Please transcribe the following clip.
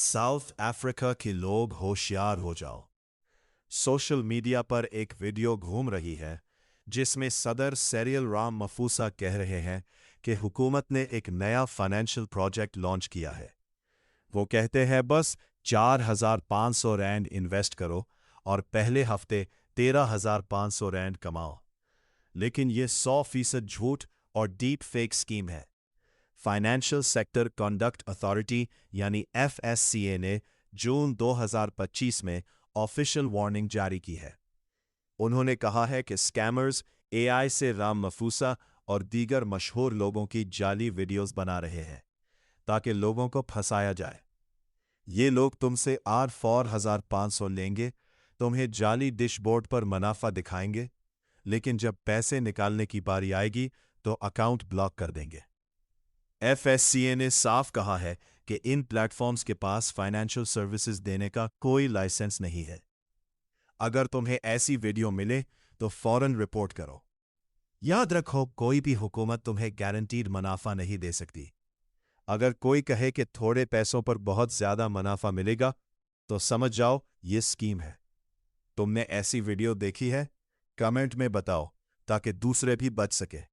South Africa के लोग होशियार हो जाओ। सोशल मीडिया पर एक वीडियो घूम रही है जिसमें सदर सिरिल रामाफोसा कह रहे हैं कि हुकूमत ने एक नया फाइनेंशियल प्रोजेक्ट लॉन्च किया है। वो कहते हैं बस 4,500 रैंड इन्वेस्ट करो और पहले हफ्ते 13,500 रैंड कमाओ। लेकिन ये 100% झूठ और डीप फेक स्कीम है। फाइनेंशियल सेक्टर कंडक्ट अथॉरिटी यानी FSCA ने जून 2025 में ऑफिशियल वार्निंग जारी की है। उन्होंने कहा है कि स्कैमर्स AI से रामाफोसा और दीगर मशहूर लोगों की जाली वीडियोस बना रहे हैं ताकि लोगों को फंसाया जाए। ये लोग तुमसे R4500 लेंगे, तुम्हें जाली डैशबोर्ड पर मुनाफा दिखाएंगे, लेकिन जब पैसे निकालने की बारी आएगी तो अकाउंट ब्लॉक कर देंगे। FSCA ने साफ कहा है कि इन प्लेटफॉर्म्स के पास फाइनेंशियल सर्विसेज देने का कोई लाइसेंस नहीं है। अगर तुम्हें ऐसी वीडियो मिले तो फौरन रिपोर्ट करो। याद रखो, कोई भी हुकूमत तुम्हें गारंटीड मुनाफा नहीं दे सकती। अगर कोई कहे कि थोड़े पैसों पर बहुत ज्यादा मुनाफा मिलेगा तो समझ जाओ ये स्कीम है। तुमने ऐसी वीडियो देखी है? कमेंट में बताओ ताकि दूसरे भी बच सके।